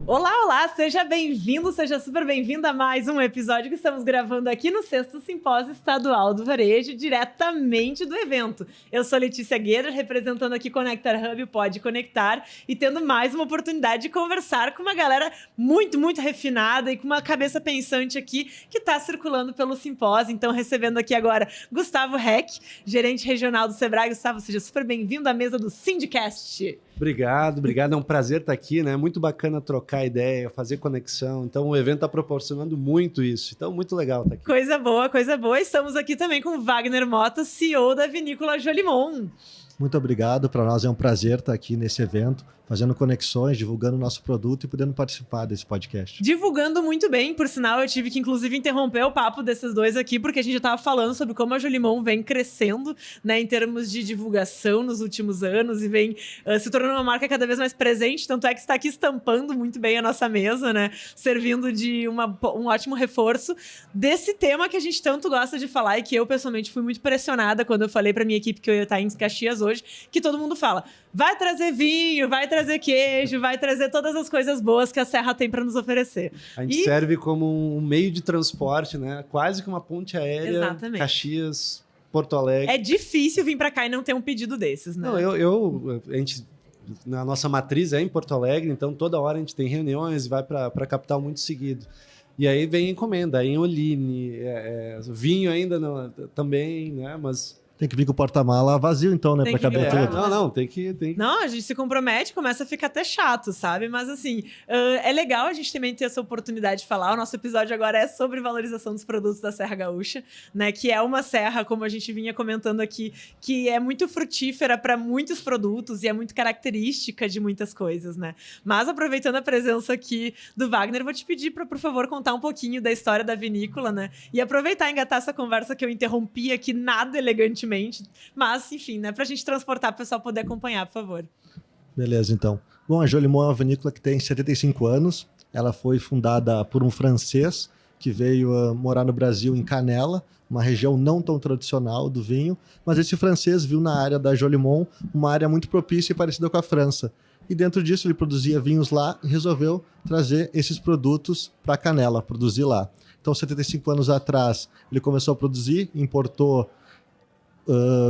Olá, seja bem-vindo, seja super bem-vinda a mais um episódio que estamos gravando aqui no 6º Simpósio Estadual do Varejo, diretamente do evento. Eu sou Letícia Guerra, representando aqui Conectar Hub, o Pode Conectar, e tendo mais uma oportunidade de conversar com uma galera muito refinada e com uma cabeça pensante aqui que está circulando pelo simpósio. Então, recebendo aqui agora Gustavo Heck, gerente regional do Sebrae. Gustavo, seja super bem-vindo à mesa do Sindicast. Obrigado. É um prazer estar aqui, né? Muito bacana trocar ideia, fazer conexão. Então, o evento está proporcionando muito isso. Então, muito legal estar aqui. Coisa boa. Estamos aqui também com Wagner Mota, CEO da Vinícola Jolimon. Muito obrigado. Para nós é um prazer estar aqui nesse evento, fazendo conexões, divulgando o nosso produto e podendo participar desse podcast. Divulgando muito bem, por sinal, eu tive que inclusive interromper o papo desses dois aqui, porque a gente já estava falando sobre como a Jolimon vem crescendo, né, em termos de divulgação nos últimos anos e vem se tornando uma marca cada vez mais presente, tanto é que está aqui estampando muito bem a nossa mesa, né, servindo de um ótimo reforço desse tema que a gente tanto gosta de falar e que eu pessoalmente fui muito pressionada quando eu falei para minha equipe que eu ia estar em Caxias hoje, que todo mundo fala, vai trazer vinho, vai trazer queijo, vai trazer todas as coisas boas que a Serra tem para nos oferecer. A gente serve como um meio de transporte, né? Quase que uma ponte aérea. Exatamente. Caxias, Porto Alegre. É difícil vir para cá e não ter um pedido desses, né? Não, a gente, na nossa matriz é em Porto Alegre, então toda hora a gente tem reuniões e vai para a capital muito seguido. E aí vem encomenda, aí em Oline, vinho ainda não, também, né? Mas... Tem que vir com o porta-mala vazio, então, né? Pra caber tudo. Não, tem que... Não, a gente se compromete, começa a ficar até chato, sabe? Mas, assim, é legal a gente também ter essa oportunidade de falar. O nosso episódio agora é sobre valorização dos produtos da Serra Gaúcha, né? Que é uma serra, como a gente vinha comentando aqui, que é muito frutífera para muitos produtos e é muito característica de muitas coisas, né? Mas, aproveitando a presença aqui do Wagner, vou te pedir para, por favor, contar um pouquinho da história da vinícola, né? E aproveitar e engatar essa conversa que eu interrompi aqui nada elegantemente. Mas, enfim, né? Pra gente transportar, para o pessoal poder acompanhar, por favor. Beleza, então. Bom, a Jolimon é uma vinícola que tem 75 anos. Ela foi fundada por um francês que veio morar no Brasil em Canela, uma região não tão tradicional do vinho. Mas esse francês viu na área da Jolimon uma área muito propícia e parecida com a França. E dentro disso ele produzia vinhos lá e resolveu trazer esses produtos para Canela, produzir lá. Então, 75 anos atrás, ele começou a produzir, importou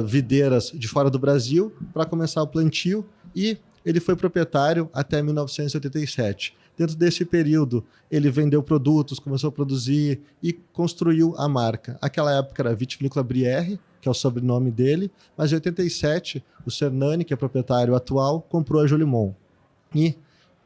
videiras de fora do Brasil para começar o plantio e ele foi proprietário até 1987. Dentro desse período, ele vendeu produtos, começou a produzir e construiu a marca. Aquela época era Vitivinícola Brière, que é o sobrenome dele, mas em 87, o Cernani, que é proprietário atual, comprou a Jolimon. E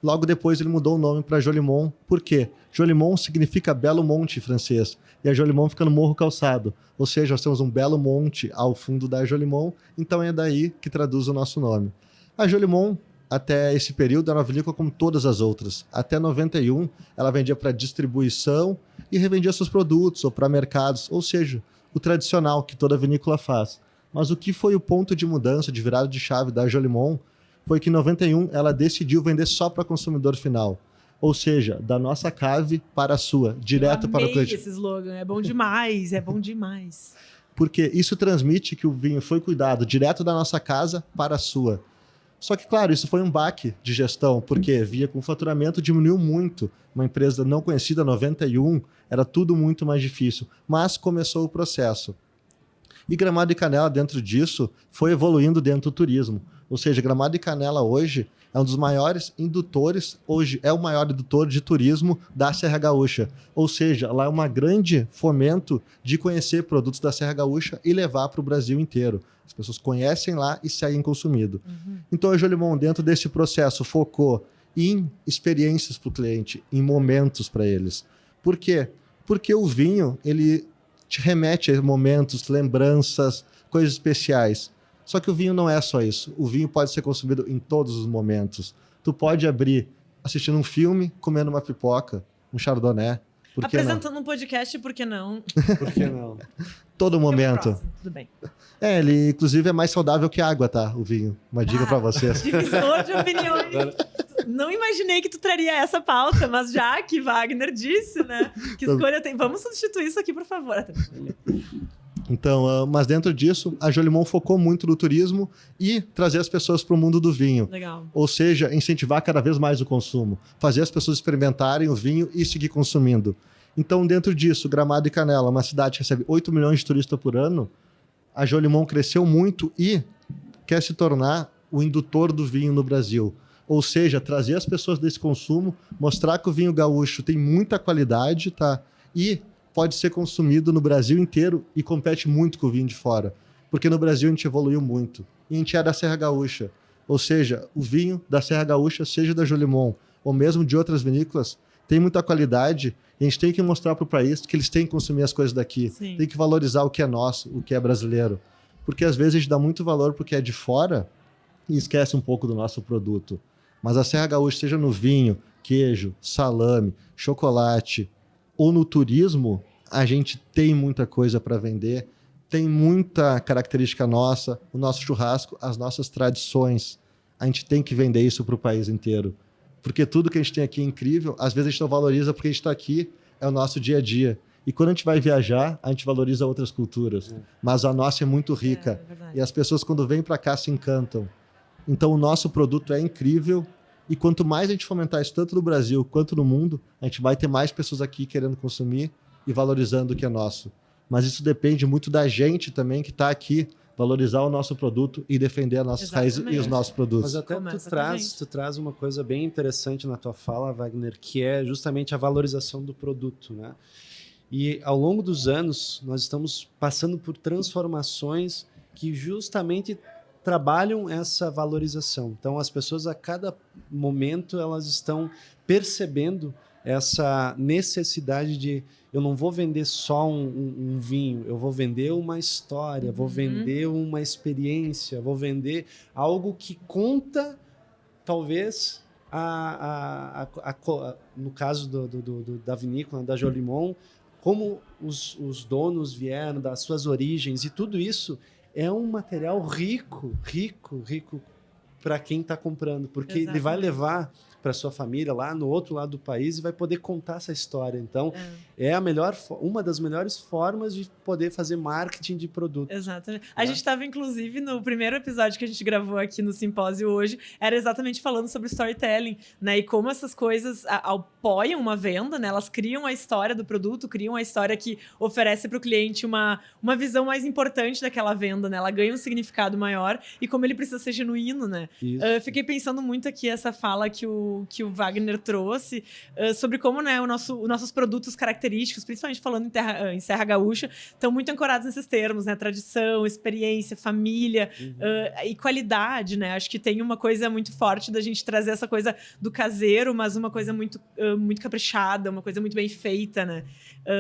logo depois ele mudou o nome para Jolimon. Por quê? Jolimon significa belo monte em francês. E a Jolimon fica no Morro Calçado. Ou seja, nós temos um belo monte ao fundo da Jolimon. Então é daí que traduz o nosso nome. A Jolimon, até esse período, era uma vinícola como todas as outras. Até 91, ela vendia para distribuição e revendia seus produtos ou para mercados. Ou seja, o tradicional que toda vinícola faz. Mas o que foi o ponto de mudança, de virada de chave da Jolimon, foi que em 91 ela decidiu vender só para consumidor final. Ou seja, da nossa cave para a sua, direto para o cliente. Esse slogan, é bom demais, é bom demais. Porque isso transmite que o vinho foi cuidado direto da nossa casa para a sua. Só que, claro, isso foi um baque de gestão, porque via com o faturamento diminuiu muito. Uma empresa não conhecida, 91, era tudo muito mais difícil. Mas começou o processo. E Gramado e Canela, dentro disso, foi evoluindo dentro do turismo. Ou seja, Gramado e Canela hoje é um dos maiores indutores, hoje é o maior indutor de turismo da Serra Gaúcha. Ou seja, lá é um grande fomento de conhecer produtos da Serra Gaúcha e levar para o Brasil inteiro. As pessoas conhecem lá e seguem consumindo. Então a Jolimon, dentro desse processo, focou em experiências para o cliente, em momentos para eles. Por quê? Porque o vinho, ele te remete a momentos, lembranças, coisas especiais. Só que o vinho não é só isso. O vinho pode ser consumido em todos os momentos. Tu pode abrir assistindo um filme, comendo uma pipoca, um chardonnay. Por que Apresentando não? um podcast, por que não? Por que não? Todo momento. Próximo, tudo bem. Ele inclusive é mais saudável que água, tá? O vinho. Uma dica pra vocês. Divisor de opiniões. Não imaginei que tu traria essa pauta, mas já que Wagner disse, né? Que escolha tem. Vamos substituir isso aqui, por favor. Então, mas dentro disso, a Jolimon focou muito no turismo e trazer as pessoas para o mundo do vinho. Legal. Ou seja, incentivar cada vez mais o consumo. Fazer as pessoas experimentarem o vinho e seguir consumindo. Então, dentro disso, Gramado e Canela, uma cidade que recebe 8 milhões de turistas por ano, a Jolimon cresceu muito e quer se tornar o indutor do vinho no Brasil. Ou seja, trazer as pessoas desse consumo, mostrar que o vinho gaúcho tem muita qualidade, tá? E pode ser consumido no Brasil inteiro e compete muito com o vinho de fora. Porque no Brasil a gente evoluiu muito. E a gente é da Serra Gaúcha. Ou seja, o vinho da Serra Gaúcha, seja da Jolimon ou mesmo de outras vinícolas, tem muita qualidade e a gente tem que mostrar para o país que eles têm que consumir as coisas daqui. Sim. Tem que valorizar o que é nosso, o que é brasileiro. Porque às vezes a gente dá muito valor porque é de fora e esquece um pouco do nosso produto. Mas a Serra Gaúcha, seja no vinho, queijo, salame, chocolate ou no turismo, a gente tem muita coisa para vender, tem muita característica nossa, o nosso churrasco, as nossas tradições. A gente tem que vender isso para o país inteiro. Porque tudo que a gente tem aqui é incrível, às vezes a gente não valoriza porque a gente está aqui, é o nosso dia a dia. E quando a gente vai viajar, a gente valoriza outras culturas. Mas a nossa é muito rica. E as pessoas, quando vêm para cá, se encantam. Então, o nosso produto é incrível. E quanto mais a gente fomentar isso, tanto no Brasil quanto no mundo, a gente vai ter mais pessoas aqui querendo consumir e valorizando o que é nosso. Mas isso depende muito da gente também, que está aqui, valorizar o nosso produto e defender as nossas raízes e os nossos produtos. Mas até tu traz uma coisa bem interessante na tua fala, Wagner, que é justamente a valorização do produto, né? E ao longo dos anos, nós estamos passando por transformações que justamente trabalham essa valorização. Então, as pessoas, a cada momento, elas estão percebendo essa necessidade de eu não vou vender só um vinho, eu vou vender uma história, vou vender uma experiência, vou vender algo que conta, talvez, no caso da vinícola, da Jolimon, como os donos vieram, das suas origens, e tudo isso é um material rico para quem está comprando, porque ele vai levar para sua família lá no outro lado do país e vai poder contar essa história. Então, é uma das melhores formas de poder fazer marketing de produto. Exatamente. A gente estava, inclusive, no primeiro episódio que a gente gravou aqui no Simpósio hoje, era exatamente falando sobre storytelling, né? E como essas coisas apoiam uma venda, né? Elas criam a história do produto, criam a história que oferece para o cliente uma visão mais importante daquela venda, né? Ela ganha um significado maior e como ele precisa ser genuíno, né? Eu fiquei pensando muito aqui essa fala que o Wagner trouxe sobre como, né, os nossos produtos característicos, principalmente falando em Serra Gaúcha, estão muito ancorados nesses termos, né? Tradição, experiência, família e qualidade, né? Acho que tem uma coisa muito forte da gente trazer essa coisa do caseiro, mas uma coisa muito caprichada, uma coisa muito bem feita, né?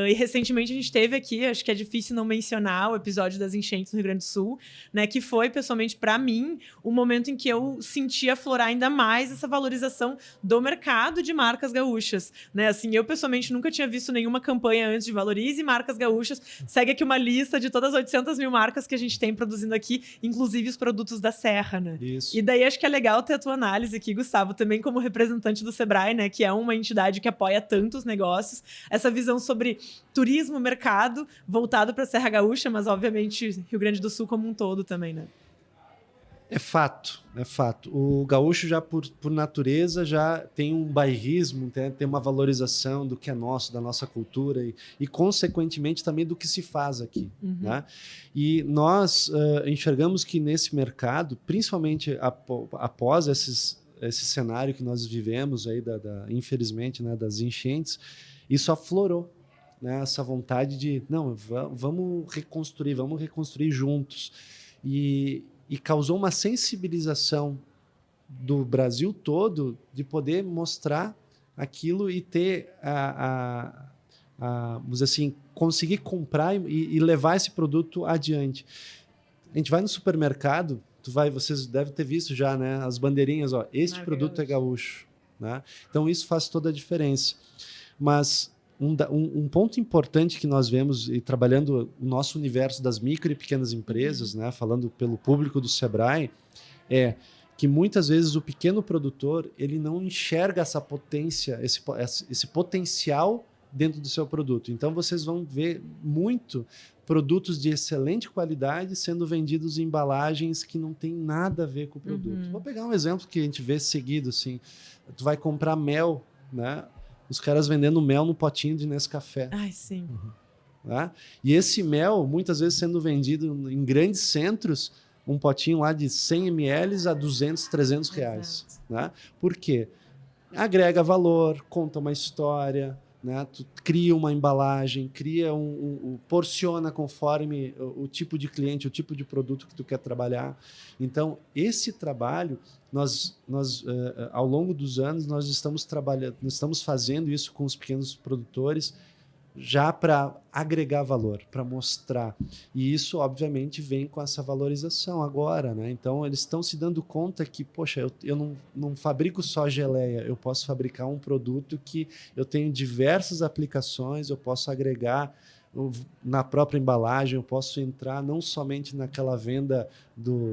E recentemente a gente teve aqui, acho que é difícil não mencionar o episódio das enchentes no Rio Grande do Sul, né? Que foi, pessoalmente, para mim, o momento em que eu senti aflorar ainda mais essa valorização do mercado de marcas gaúchas, né? Assim, eu pessoalmente nunca tinha visto nenhuma campanha antes de Valorize Marcas Gaúchas. Segue aqui uma lista de todas as 800 mil marcas que a gente tem produzindo aqui, inclusive os produtos da Serra, né? Isso. E daí acho que é legal ter a tua análise aqui, Gustavo, também como representante do Sebrae, né? Que é uma entidade que apoia tantos negócios. Essa visão sobre turismo, mercado, voltado para a Serra Gaúcha, mas obviamente Rio Grande do Sul como um todo também, né? É fato. O gaúcho já por natureza já tem um bairrismo, tem uma valorização do que é nosso, da nossa cultura e consequentemente também do que se faz aqui. Né? E nós enxergamos que nesse mercado, principalmente após esse cenário que nós vivemos aí infelizmente, né, das enchentes, isso aflorou. Né, essa vontade de vamos reconstruir juntos e causou uma sensibilização do Brasil todo de poder mostrar aquilo e ter vamos dizer assim, conseguir comprar e levar esse produto adiante. A gente vai no supermercado, vocês devem ter visto já, né, as bandeirinhas, este produto é gaúcho, né? Então isso faz toda a diferença. Mas um ponto importante que nós vemos, e trabalhando o nosso universo das micro e pequenas empresas, né, falando pelo público do Sebrae, que muitas vezes o pequeno produtor ele não enxerga essa potência, esse potencial dentro do seu produto. Então vocês vão ver muito produtos de excelente qualidade sendo vendidos em embalagens que não tem nada a ver com o produto. Vou pegar um exemplo que a gente vê seguido, assim. Tu vai comprar mel, né? Os caras vendendo mel no potinho de Nescafé. Ai, sim. Né? E esse mel, muitas vezes sendo vendido em grandes centros, um potinho lá de 100 ml a 200, 300 reais. Né? Por quê? Agrega valor, conta uma história, né? Tu cria uma embalagem, porciona conforme o tipo de cliente, o tipo de produto que tu quer trabalhar. Então, esse trabalho, nós ao longo dos anos, nós estamos fazendo isso com os pequenos produtores, já para agregar valor, para mostrar. E isso, obviamente, vem com essa valorização agora, né? Então, eles estão se dando conta que, poxa, eu não fabrico só geleia, eu posso fabricar um produto que eu tenho diversas aplicações, eu posso agregar na própria embalagem, eu posso entrar não somente naquela venda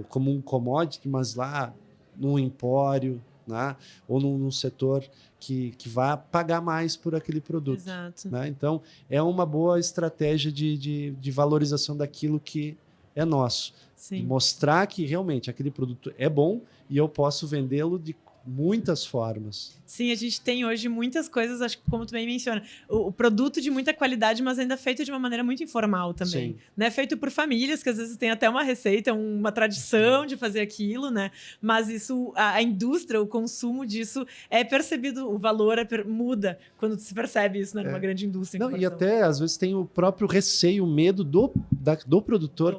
como um commodity, mas lá no empório, né? Ou num setor que vai pagar mais por aquele produto. Exato. Né? Então, é uma boa estratégia de valorização daquilo que é nosso. Sim. Mostrar que realmente aquele produto é bom e eu posso vendê-lo de muitas formas. Sim, a gente tem hoje muitas coisas, acho que como tu bem menciona, o produto de muita qualidade, mas ainda feito de uma maneira muito informal também. Sim. Né? Feito por famílias, que às vezes tem até uma receita, uma tradição de fazer aquilo, né? Mas isso, a indústria, o consumo disso é percebido, o valor muda quando se percebe isso, né? Numa grande indústria. Não, e até, às vezes, tem o próprio receio, o medo do produtor.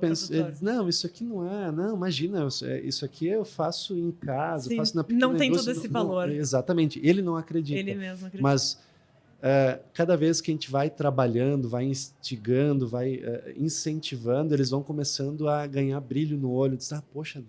Não, isso aqui não é. Não, imagina, isso aqui eu faço em casa, eu faço na pequena não tem indústria, todo esse valor. Exatamente. Ele não acredita. Ele mesmo acredita. Mas cada vez que a gente vai trabalhando, vai instigando, vai incentivando, eles vão começando a ganhar brilho no olho. Diz, poxa,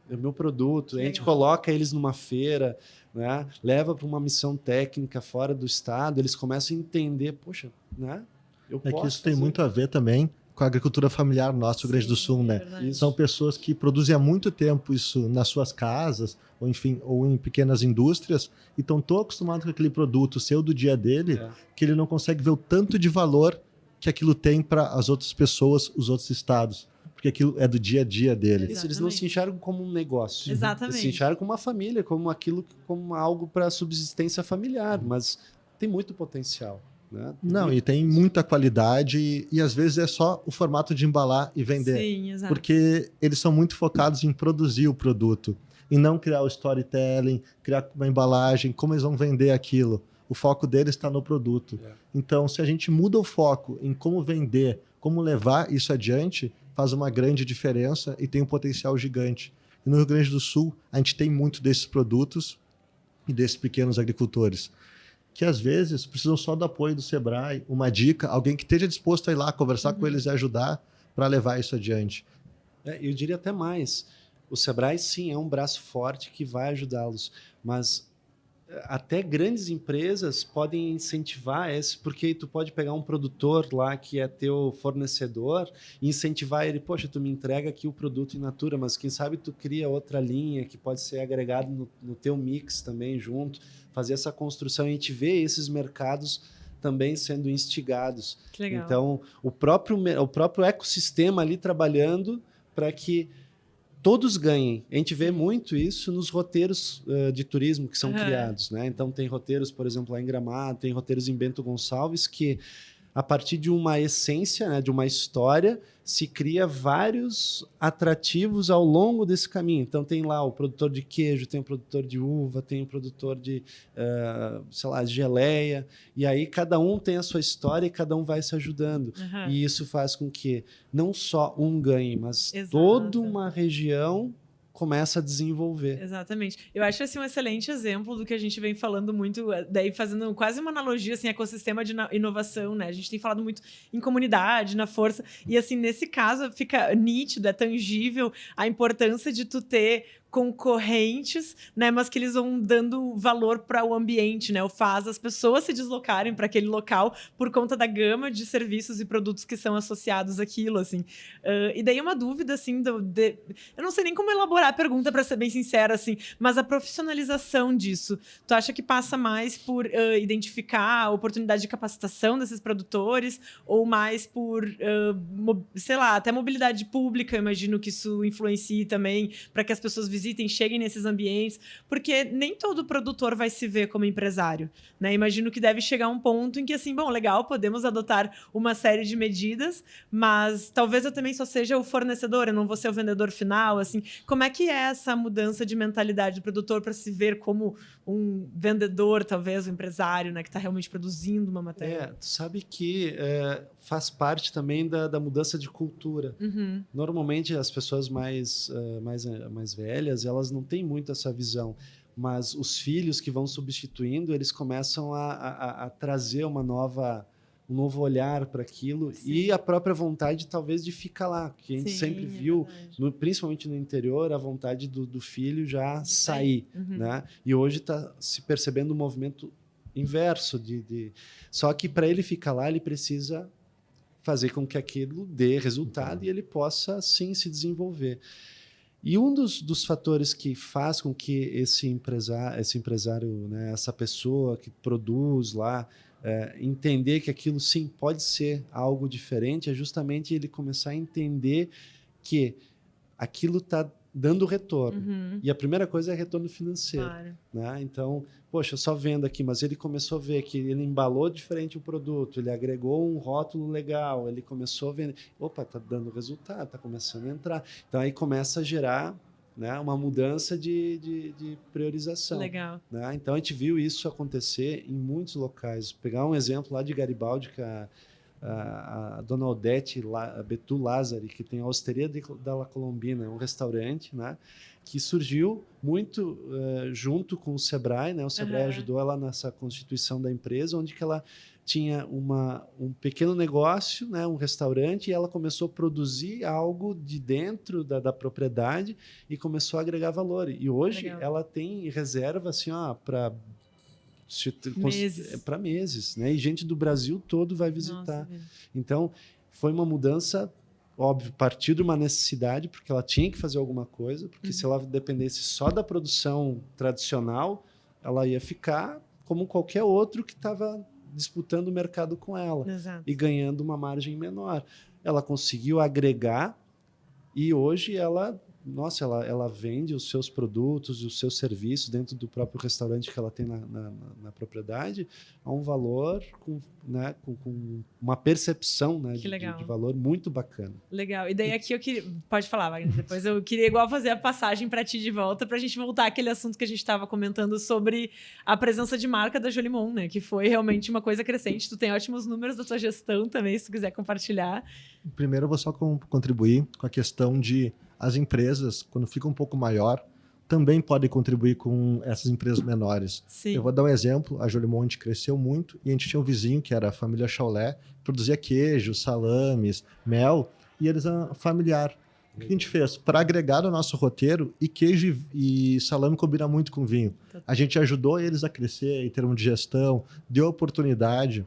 é o meu produto. A gente coloca eles numa feira, né? Leva para uma missão técnica fora do estado, eles começam a entender, poxa, né? Que isso tem muito a ver também com a agricultura familiar nossa, Rio Grande do Sul, né? São pessoas que produzem há muito tempo isso nas suas casas, ou enfim, ou em pequenas indústrias, e estão tão acostumados com aquele produto seu do dia dele, que ele não consegue ver o tanto de valor que aquilo tem para as outras pessoas, os outros estados. Porque aquilo é do dia a dia dele. Isso, eles não se enxergam como um negócio. Exatamente. Eles se enxergam como uma família, como algo para subsistência familiar, mas tem muito potencial. Né? Não, e tem muita qualidade e às vezes é só o formato de embalar e vender. Sim, exato. Porque eles são muito focados em produzir o produto e não criar o storytelling, criar uma embalagem, como eles vão vender aquilo. O foco deles está no produto. Então, se a gente muda o foco em como vender, como levar isso adiante, faz uma grande diferença e tem um potencial gigante. E no Rio Grande do Sul, a gente tem muito desses produtos e desses pequenos agricultores, que às vezes precisam só do apoio do Sebrae, uma dica, alguém que esteja disposto a ir lá conversar com eles e ajudar para levar isso adiante. Eu diria até mais. O Sebrae, sim, é um braço forte que vai ajudá-los, mas até grandes empresas podem incentivar esse, porque tu pode pegar um produtor lá que é teu fornecedor e incentivar ele, poxa, tu me entrega aqui o produto in natura, mas quem sabe tu cria outra linha que pode ser agregado no teu mix também junto, fazer essa construção e a gente vê esses mercados também sendo instigados. Que legal. Então, o próprio ecossistema ali trabalhando para que todos ganhem. A gente vê muito isso nos roteiros de turismo que são criados. Né? Então, tem roteiros, por exemplo, lá em Gramado, tem roteiros em Bento Gonçalves que, a partir de uma essência, né, de uma história, se cria vários atrativos ao longo desse caminho. Então, tem lá o produtor de queijo, tem o produtor de uva, tem o produtor de, geleia. E aí, cada um tem a sua história e cada um vai se ajudando. E isso faz com que não só um ganhe, mas toda uma região começa a desenvolver. Exatamente. Eu acho assim um excelente exemplo do que a gente vem falando muito, daí fazendo quase uma analogia assim, ecossistema de inovação, né? A gente tem falado muito em comunidade, na força, e assim, nesse caso fica nítido, é tangível a importância de tu ter concorrentes, né, mas que eles vão dando valor para o ambiente, né, ou faz as pessoas se deslocarem para aquele local por conta da gama de serviços e produtos que são associados àquilo, assim. E daí uma dúvida, assim, eu não sei nem como elaborar a pergunta, para ser bem sincera, assim, mas a profissionalização disso, tu acha que passa mais por identificar a oportunidade de capacitação desses produtores ou mais por, sei lá, até mobilidade pública? Eu imagino que isso influencie também para que as pessoas visitem, cheguem nesses ambientes, porque nem todo produtor vai se ver como empresário, né? Imagino que deve chegar um ponto em que, assim, bom, legal, podemos adotar uma série de medidas, mas talvez eu também só seja o fornecedor, eu não vou ser o vendedor final, assim. Como é que é essa mudança de mentalidade do produtor para se ver como um vendedor, talvez, um empresário, né, que está realmente produzindo uma matéria? Tu sabe que faz parte também da mudança de cultura. Uhum. Normalmente as pessoas mais velhas, elas não têm muito essa visão, mas os filhos que vão substituindo, eles começam a trazer um novo olhar para aquilo. Sim. E a própria vontade, talvez, de ficar lá, que a gente sempre viu, principalmente no interior, a vontade do filho já sair. Uhum. Né? E hoje está se percebendo um movimento inverso. Só que para ele ficar lá, ele precisa fazer com que aquilo dê resultado e ele possa, sim, se desenvolver. E um dos fatores que faz com que esse empresário, né, essa pessoa que produz lá, entender que aquilo, sim, pode ser algo diferente, é justamente ele começar a entender que aquilo está dando retorno. Uhum. E a primeira coisa é retorno financeiro. Claro. Né? Então, poxa, eu só vendo aqui, mas ele começou a ver que ele embalou diferente o produto, ele agregou um rótulo legal, ele começou a vender. Opa, está dando resultado, está começando a entrar. Então, aí começa a gerar, né, uma mudança de priorização. Legal. Né? Então, a gente viu isso acontecer em muitos locais. Vou pegar um exemplo lá de Garibaldi, que a dona Odete Betu Lázari, que tem a Osteria da La Colombina, um restaurante, né, que surgiu muito junto com o Sebrae, né? O Sebrae ajudou ela nessa constituição da empresa, onde que ela tinha um pequeno negócio, né, um restaurante, e ela começou a produzir algo de dentro da propriedade e começou a agregar valor. E hoje ela tem reserva assim, para meses, né? E gente do Brasil todo vai visitar. Nossa, então, foi uma mudança, óbvio, partiu de uma necessidade, porque ela tinha que fazer alguma coisa, porque se ela dependesse só da produção tradicional, ela ia ficar como qualquer outro que estava disputando o mercado com ela. Exato. E ganhando uma margem menor. Ela conseguiu agregar e hoje ela vende os seus produtos, os seus serviços dentro do próprio restaurante que ela tem na propriedade a um valor com uma percepção, né, de valor muito bacana. Legal. E daí aqui eu queria... Pode falar, Wagner. Depois eu queria igual fazer a passagem para ti de volta, para a gente voltar àquele assunto que a gente estava comentando sobre a presença de marca da Jolimon, né? Que foi realmente uma coisa crescente. Tu tem ótimos números da tua gestão também, se tu quiser compartilhar. Primeiro eu vou só contribuir com a questão de as empresas, quando ficam um pouco maior, também podem contribuir com essas empresas menores. Sim. Eu vou dar um exemplo. A Jolimont cresceu muito e a gente tinha um vizinho, que era a família Chaulé, que produzia queijo, salames, mel, e eles eram familiar. O que a gente fez? Para agregar no nosso roteiro, e queijo e salame combinam muito com vinho. A gente ajudou eles a crescer em termos de gestão, deu oportunidade,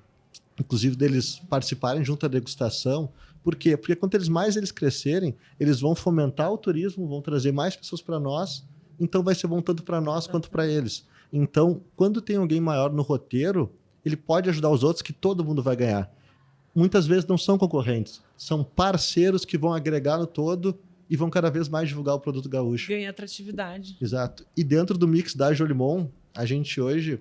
inclusive deles participarem junto à degustação. Por quê? Porque quanto mais eles crescerem, eles vão fomentar o turismo, vão trazer mais pessoas para nós, então vai ser bom tanto para nós quanto para eles. Então, quando tem alguém maior no roteiro, ele pode ajudar os outros, que todo mundo vai ganhar. Muitas vezes não são concorrentes, são parceiros que vão agregar no todo e vão cada vez mais divulgar o produto gaúcho. Ganha atratividade. Exato. E dentro do mix da Jolimon, a gente hoje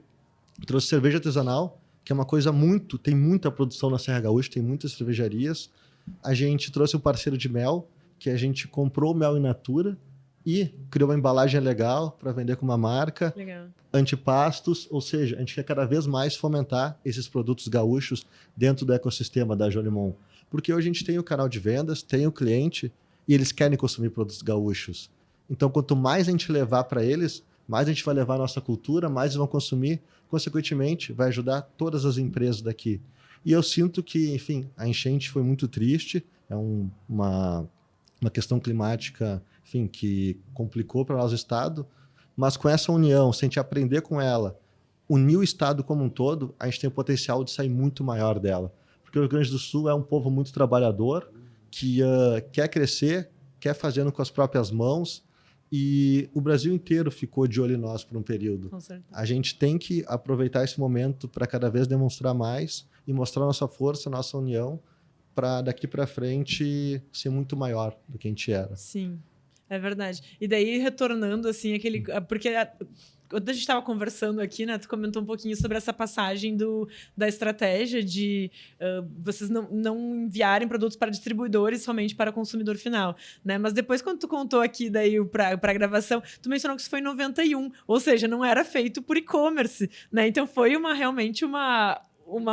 trouxe cerveja artesanal, que é uma coisa tem muita produção na Serra Gaúcha, tem muitas cervejarias. A gente trouxe um parceiro de mel, que a gente comprou mel in natura e criou uma embalagem legal para vender com uma marca. Legal. Antipastos, ou seja, a gente quer cada vez mais fomentar esses produtos gaúchos dentro do ecossistema da Jolimon. Porque hoje a gente tem o canal de vendas, tem o cliente e eles querem consumir produtos gaúchos. Então, quanto mais a gente levar para eles, mais a gente vai levar a nossa cultura, mais eles vão consumir, consequentemente, vai ajudar todas as empresas daqui. E eu sinto que, enfim, a enchente foi muito triste, é uma uma questão climática, enfim, que complicou para nós o Estado, mas com essa união, se a gente aprender com ela, unir o Estado como um todo, a gente tem o potencial de sair muito maior dela. Porque o Rio Grande do Sul é um povo muito trabalhador, que quer crescer, quer fazendo com as próprias mãos, e o Brasil inteiro ficou de olho em nós por um período. Com certeza. A gente tem que aproveitar esse momento para cada vez demonstrar mais e mostrar nossa força, nossa união, para daqui para frente ser muito maior do que a gente era. Sim, é verdade. E daí, retornando, assim, porque quando a gente estava conversando aqui, né, tu comentou um pouquinho sobre essa passagem da estratégia de vocês não enviarem produtos para distribuidores, somente para consumidor final, né? Mas depois, quando tu contou aqui daí para a gravação, tu mencionou que isso foi em 91, ou seja, não era feito por e-commerce, né? Então foi realmente uma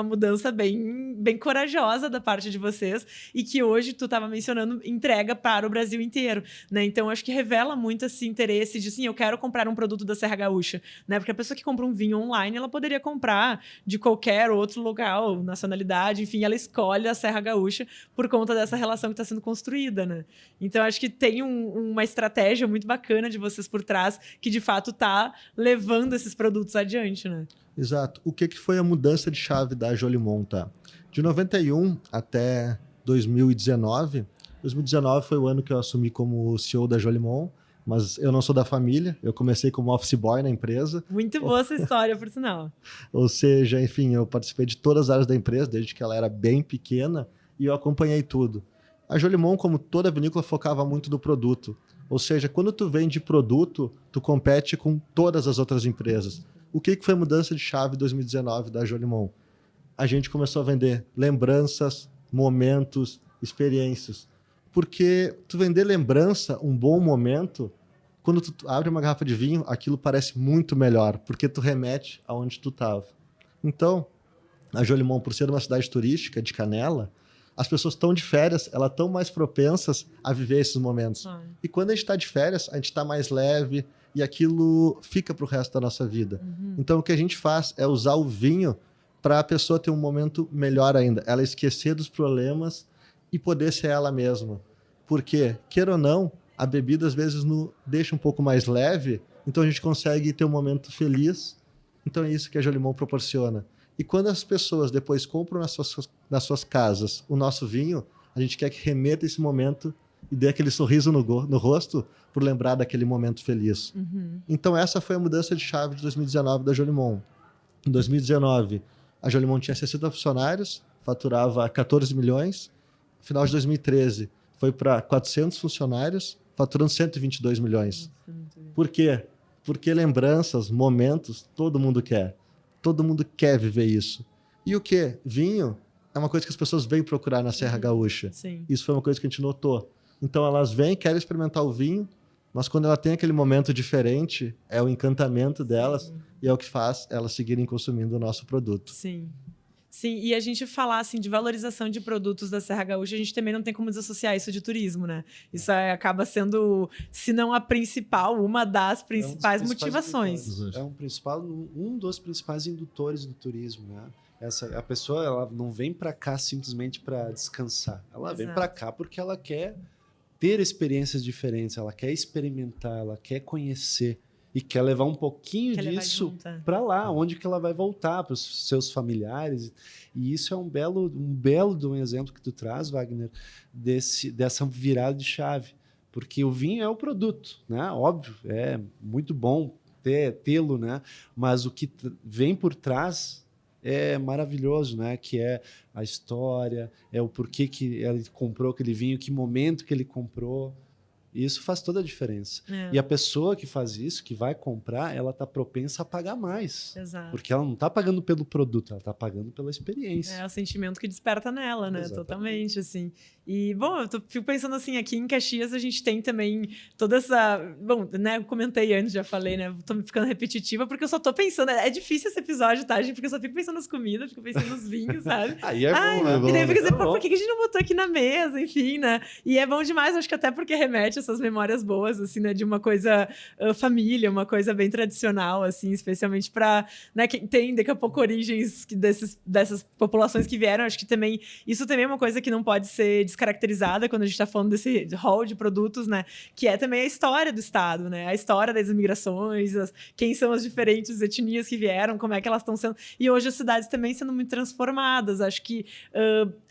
mudança bem corajosa da parte de vocês e que hoje, tu estava mencionando, entrega para o Brasil inteiro, né? Então, acho que revela muito esse interesse de, sim, eu quero comprar um produto da Serra Gaúcha, né? Porque a pessoa que compra um vinho online, ela poderia comprar de qualquer outro local, nacionalidade, enfim, ela escolhe a Serra Gaúcha por conta dessa relação que está sendo construída, né? Então, acho que tem uma estratégia muito bacana de vocês por trás que, de fato, está levando esses produtos adiante, né? Exato. O que foi a mudança de chave da Jolimon, tá? De 91 até 2019. 2019 foi o ano que eu assumi como CEO da Jolimon, mas eu não sou da família. Eu comecei como office boy na empresa. Muito boa essa história, por sinal. Ou seja, enfim, eu participei de todas as áreas da empresa, desde que ela era bem pequena, e eu acompanhei tudo. A Jolimon, como toda vinícola, focava muito no produto. Ou seja, quando tu vende produto, tu compete com todas as outras empresas. O que foi a mudança de chave em 2019 da Jolimon? A gente começou a vender lembranças, momentos, experiências. Porque tu vender lembrança, um bom momento, quando tu abre uma garrafa de vinho, aquilo parece muito melhor, porque tu remete aonde tu estava. Então, a Jolimon, por ser uma cidade turística de Canela, as pessoas estão de férias, elas estão mais propensas a viver esses momentos. E quando a gente está de férias, a gente está mais leve, e aquilo fica para o resto da nossa vida. Então, o que a gente faz é usar o vinho para a pessoa ter um momento melhor ainda. Ela esquecer dos problemas e poder ser ela mesma. Porque, queira ou não, a bebida às vezes nos deixa um pouco mais leve, então a gente consegue ter um momento feliz. Então, é isso que a Jolimon proporciona. E quando as pessoas depois compram nas suas casas o nosso vinho, a gente quer que remeta esse momento e dê aquele sorriso no rosto por lembrar daquele momento feliz. Então, essa foi a mudança de chave de 2019 da Jolimon. Em 2019, a Jolimon tinha 60 funcionários, faturava 14 milhões. No final de 2013, foi para 400 funcionários, faturando 122 milhões. Por quê? Porque lembranças, momentos, todo mundo quer. Todo mundo quer viver isso. E o quê? Vinho é uma coisa que as pessoas vêm procurar na Serra Gaúcha. Sim. Isso foi uma coisa que a gente notou. Então, elas vêm, querem experimentar o vinho, mas quando ela tem aquele momento diferente, é o encantamento delas e é o que faz elas seguirem consumindo o nosso produto. Sim. Sim, e a gente falar assim, de valorização de produtos da Serra Gaúcha, a gente também não tem como desassociar isso de turismo, né? Isso acaba sendo, se não a principal, uma das principais motivações. Um dos principais indutores do turismo, né? A pessoa, ela não vem para cá simplesmente para descansar. Ela vem para cá porque ela quer ter experiências diferentes, ela quer experimentar, ela quer conhecer e quer levar um pouquinho disso para lá, onde que ela vai voltar, para os seus familiares. E isso é um belo de um exemplo que tu traz, Wagner, dessa virada de chave. Porque o vinho é o produto, né? Óbvio, é muito bom tê-lo, né? Mas o que vem por trás é maravilhoso, né? Que é a história, é o porquê que ele comprou aquele vinho, que momento que ele comprou. E isso faz toda a diferença. E a pessoa que faz isso, que vai comprar, ela está propensa a pagar mais. Exato. Porque ela não está pagando pelo produto, ela está pagando pela experiência. É o sentimento que desperta nela, né? Exatamente. Totalmente, assim. E, bom, fico pensando assim, aqui em Caxias a gente tem também toda essa... Bom, né, eu comentei antes, já falei, né? Tô ficando repetitiva, porque eu só tô pensando... É difícil esse episódio, tá, gente? Porque eu só fico pensando nas comidas, fico pensando nos vinhos, sabe? Aí bom, né? E daí eu fico assim, por que a gente não botou aqui na mesa, enfim, né? E é bom demais, acho que até porque remete, essas memórias boas, assim, né, de uma coisa família, uma coisa bem tradicional, assim, especialmente para, né, quem tem daqui a pouco origens dessas populações que vieram. Acho que também isso também é uma coisa que não pode ser descaracterizada quando a gente está falando desse hall de produtos, né, que é também a história do estado, né, a história das imigrações, quem são as diferentes etnias que vieram, como é que elas estão sendo, e hoje as cidades também sendo muito transformadas. Acho que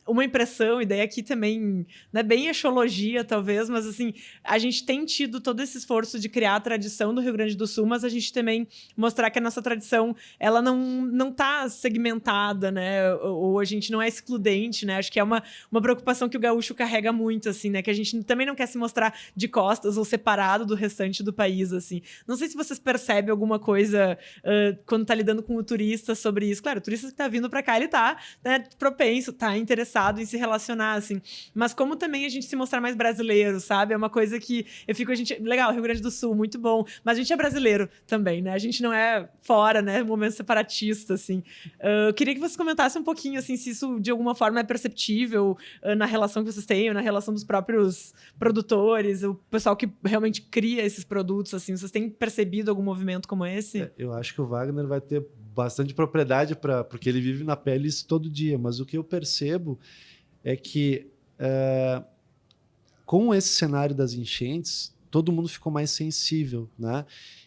uma impressão, e daí aqui também, não é bem ecologia, talvez, mas assim, a gente tem tido todo esse esforço de criar a tradição do Rio Grande do Sul, mas a gente também mostrar que a nossa tradição, ela não tá segmentada, né, ou a gente não é excludente, né, acho que é uma preocupação que o gaúcho carrega muito, assim, né, que a gente também não quer se mostrar de costas ou separado do restante do país, assim. Não sei se vocês percebem alguma coisa quando tá lidando com o turista sobre isso. Claro, o turista que tá vindo para cá, ele tá, né, propenso, tá interessado em se relacionar, assim. Mas como também a gente se mostrar mais brasileiro, sabe? É uma coisa que eu fico, legal, Rio Grande do Sul, muito bom, mas a gente é brasileiro também, né? A gente não é fora, né? Momento separatista, assim. Eu queria que vocês comentassem um pouquinho, assim, se isso de alguma forma é perceptível na relação que vocês têm, ou na relação dos próprios produtores, o pessoal que realmente cria esses produtos, assim. Vocês têm percebido algum movimento como esse? Eu acho que o Wagner vai ter bastante propriedade porque ele vive na pele isso todo dia, mas o que eu percebo é que com esse cenário das enchentes, todo mundo ficou mais sensível, né?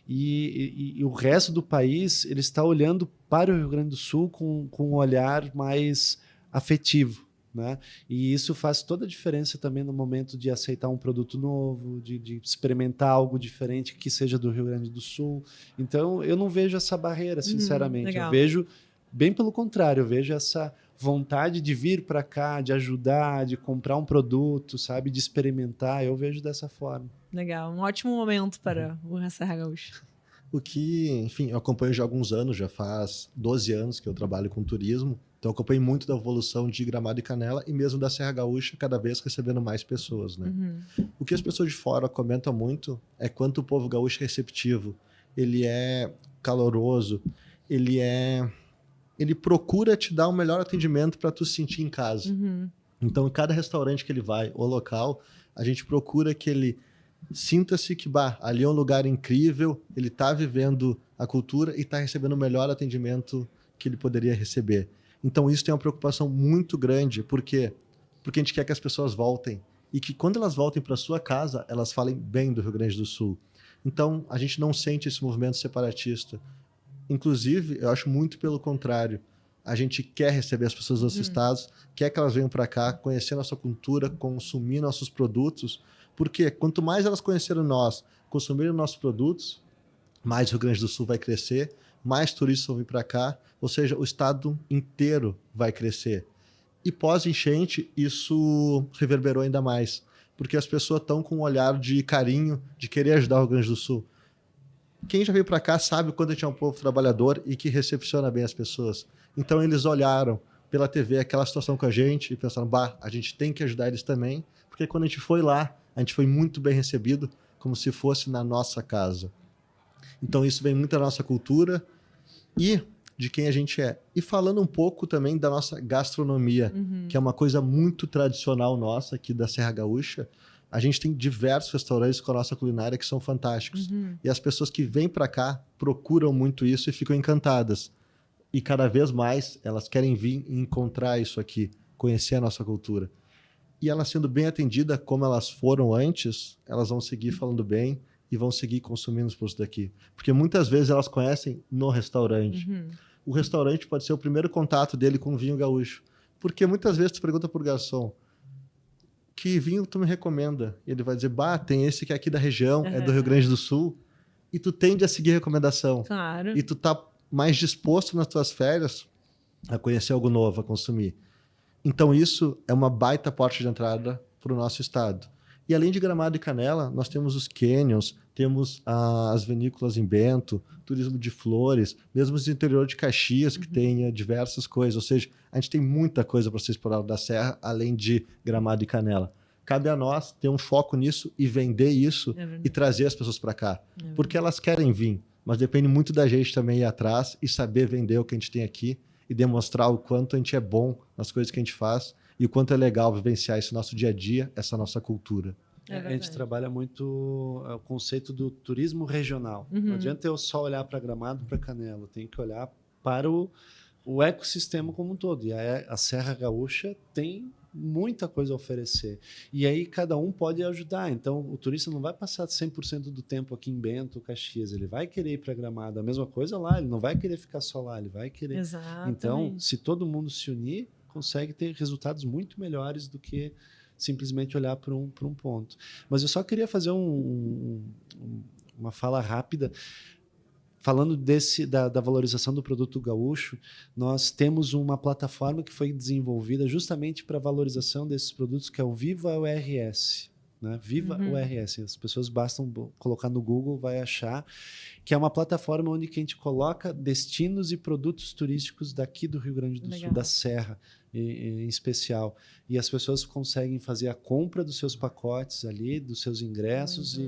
E o resto do país ele está olhando para o Rio Grande do Sul com um olhar mais afetivo, né? E isso faz toda a diferença também no momento de aceitar um produto novo, de experimentar algo diferente que seja do Rio Grande do Sul. Então, eu não vejo essa barreira, sinceramente. Legal. Eu vejo, bem pelo contrário, eu vejo essa vontade de vir para cá, de ajudar, de comprar um produto, sabe, de experimentar. Eu vejo dessa forma. Legal, um ótimo momento para o Serra Gaúcha. O que, enfim, eu acompanho já há alguns anos, já faz 12 anos que eu trabalho com turismo, então eu acompanho muito da evolução de Gramado e Canela e mesmo da Serra Gaúcha, cada vez recebendo mais pessoas, né? O que as pessoas de fora comentam muito é quanto o povo gaúcho é receptivo, ele é caloroso, ele procura te dar o melhor atendimento para tu se sentir em casa. Então, em cada restaurante que ele vai, ou local, a gente procura que ele sinta-se que ali é um lugar incrível, ele está vivendo a cultura e está recebendo o melhor atendimento que ele poderia receber. Então isso tem uma preocupação muito grande, por quê? Porque a gente quer que as pessoas voltem e que quando elas voltem para sua casa, elas falem bem do Rio Grande do Sul. Então a gente não sente esse movimento separatista. Inclusive, eu acho muito pelo contrário. A gente quer receber as pessoas dos estados, quer que elas venham para cá, conhecer nossa cultura, consumir nossos produtos, porque quanto mais elas conhecerem nós, consumirem nossos produtos, mais o Rio Grande do Sul vai crescer, mais turistas vão vir para cá, ou seja, o estado inteiro vai crescer. E pós-enchente, isso reverberou ainda mais, porque as pessoas estão com um olhar de carinho, de querer ajudar o Rio Grande do Sul. Quem já veio para cá sabe o quanto a gente é um povo trabalhador e que recepciona bem as pessoas. Então eles olharam pela TV aquela situação com a gente e pensaram, a gente tem que ajudar eles também, porque quando a gente foi lá, a gente foi muito bem recebido, como se fosse na nossa casa. Então isso vem muito da nossa cultura e de quem a gente é. E falando um pouco também da nossa gastronomia, que é uma coisa muito tradicional nossa aqui da Serra Gaúcha. A gente tem diversos restaurantes com a nossa culinária que são fantásticos. E as pessoas que vêm para cá procuram muito isso e ficam encantadas. E cada vez mais elas querem vir e encontrar isso aqui, conhecer a nossa cultura. E elas sendo bem atendidas como elas foram antes, elas vão seguir falando bem e vão seguir consumindo os produtos daqui. Porque muitas vezes elas conhecem no restaurante. O restaurante pode ser o primeiro contato dele com o vinho gaúcho. Porque muitas vezes tu pergunta pro garçom, que vinho tu me recomenda? Ele vai dizer, tem esse que é aqui da região, é do Rio Grande do Sul. E tu tende a seguir a recomendação. Claro. E tu tá mais disposto nas tuas férias a conhecer algo novo, a consumir. Então isso é uma baita porta de entrada para o nosso estado. E além de Gramado e Canela, nós temos os canyons, temos as vinícolas em Bento, turismo de flores, mesmo no interior de Caxias, que tem diversas coisas. Ou seja, a gente tem muita coisa para ser explorada da Serra, além de Gramado e Canela. Cabe a nós ter um foco nisso e vender isso e trazer as pessoas para cá. Porque elas querem vir, mas depende muito da gente também ir atrás e saber vender o que a gente tem aqui e demonstrar o quanto a gente é bom nas coisas que a gente faz e o quanto é legal vivenciar esse nosso dia a dia, essa nossa cultura. É A gente trabalha muito o conceito do turismo regional. Uhum. Não adianta eu só olhar para Gramado, para Canela. Tem que olhar para o ecossistema como um todo. E a Serra Gaúcha tem muita coisa a oferecer. E aí cada um pode ajudar. Então o turista não vai passar 100% do tempo aqui em Bento, Caxias. Ele vai querer ir para Gramado. A mesma coisa lá. Ele não vai querer ficar só lá. Ele vai querer. Exatamente. Então, se todo mundo se unir, consegue ter resultados muito melhores do que simplesmente olhar para um ponto. Mas eu só queria fazer uma fala rápida. Falando da valorização do produto gaúcho, nós temos uma plataforma que foi desenvolvida justamente para a valorização desses produtos, que é o Viva URS. Né? Viva URS. As pessoas bastam colocar no Google, vai achar, que é uma plataforma onde que a gente coloca destinos e produtos turísticos daqui do Rio Grande do Sul, da Serra, em especial. E as pessoas conseguem fazer a compra dos seus pacotes ali, dos seus ingressos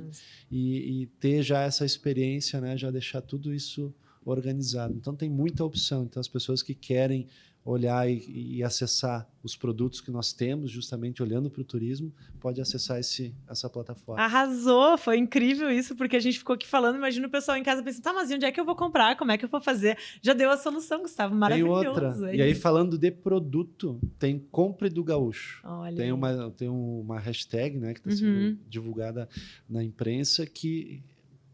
e ter já essa experiência, né? Já deixar tudo isso organizado. Então tem muita opção. Então as pessoas que querem olhar e acessar os produtos que nós temos, justamente olhando para o turismo, pode acessar essa plataforma. Arrasou! Foi incrível isso, porque a gente ficou aqui falando, imagina o pessoal em casa pensando, tá, mas e onde é que eu vou comprar? Como é que eu vou fazer? Já deu a solução, Gustavo, maravilhoso. Tem outra. E aí, falando de produto, tem Compre do Gaúcho. Olha. Tem uma hashtag, né, que está sendo divulgada na imprensa, que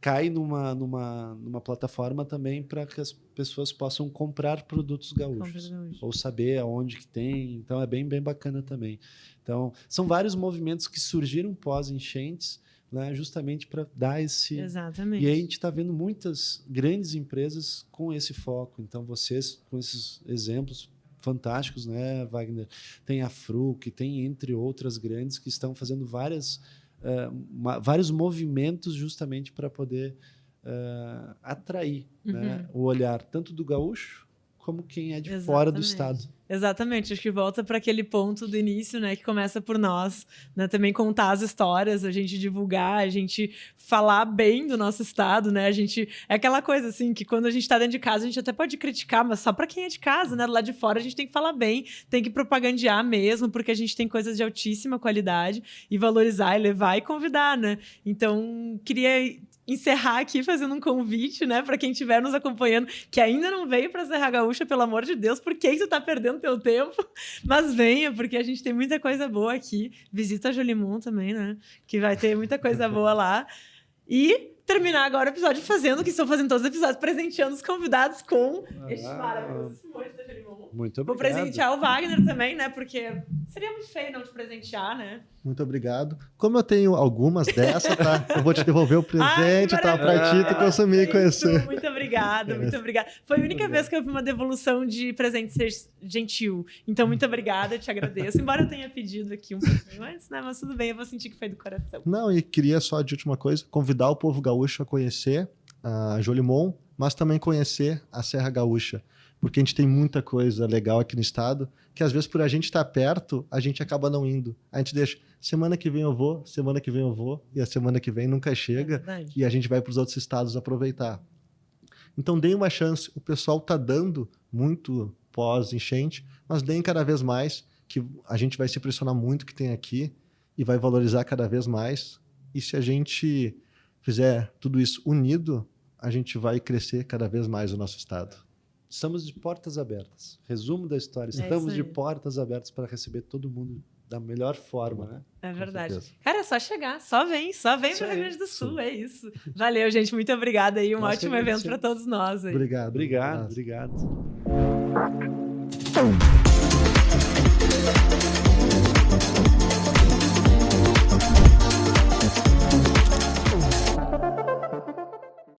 cai numa plataforma também para que as pessoas possam comprar produtos gaúchos ou saber aonde que tem. Então é bem bacana também. Então são vários movimentos que surgiram pós-enchentes, né, justamente para dar esse... Exatamente. E aí a gente está vendo muitas grandes empresas com esse foco. Então vocês, com esses exemplos fantásticos, né, Wagner? Tem a Fruc, tem entre outras grandes que estão fazendo vários movimentos justamente para poder atrair, né, o olhar tanto do gaúcho como quem é de fora do estado. Exatamente, acho que volta para aquele ponto do início, né, que começa por nós, né, também contar as histórias, a gente divulgar, a gente falar bem do nosso estado, né, é aquela coisa assim, que quando a gente está dentro de casa, a gente até pode criticar, mas só para quem é de casa, né, lá de fora a gente tem que falar bem, tem que propagandear mesmo, porque a gente tem coisas de altíssima qualidade e valorizar e levar e convidar, né, então queria encerrar aqui fazendo um convite, né, para quem estiver nos acompanhando, que ainda não veio para Serra Gaúcha, pelo amor de Deus, por que tu tá perdendo teu tempo? Mas venha, porque a gente tem muita coisa boa aqui. Visita a Jolimon também, né, que vai ter muita coisa boa lá. E terminar agora o episódio fazendo o que estou fazendo todos os episódios, presenteando os convidados com este maravilhoso Simões da Jolimon. Muito obrigado. Vou presentear o Wagner também, né, porque seria muito feio não te presentear, né? Muito obrigado. Como eu tenho algumas dessas, tá? Eu vou te devolver o presente, tá? Pra ti, tu consumir e conhecer. Muito obrigada, muito obrigada. Foi a única vez que eu vi uma devolução de presente ser gentil. Então, muito obrigada, te agradeço. Embora eu tenha pedido aqui um pouquinho antes, né? Mas tudo bem, eu vou sentir que foi do coração. Não, e queria só, de última coisa, convidar o povo gaúcho a conhecer a Jolimon, mas também conhecer a Serra Gaúcha. Porque a gente tem muita coisa legal aqui no estado, que às vezes por a gente estar perto, a gente acaba não indo. A gente deixa, semana que vem eu vou, semana que vem eu vou, e a semana que vem nunca chega, e a gente vai para os outros estados aproveitar. Então deem uma chance, o pessoal está dando muito pós-enchente, mas deem cada vez mais, que a gente vai se impressionar muito que tem aqui, e vai valorizar cada vez mais, e se a gente fizer tudo isso unido, a gente vai crescer cada vez mais o nosso estado. Estamos de portas abertas. Resumo da história. Estamos de portas abertas para receber todo mundo da melhor forma, né? É verdade. Cara, é só chegar. Só vem para o Rio Grande do Sul. É isso. Valeu, gente. Muito obrigada aí. Um ótimo evento para todos nós. Aí. Obrigado. Obrigado.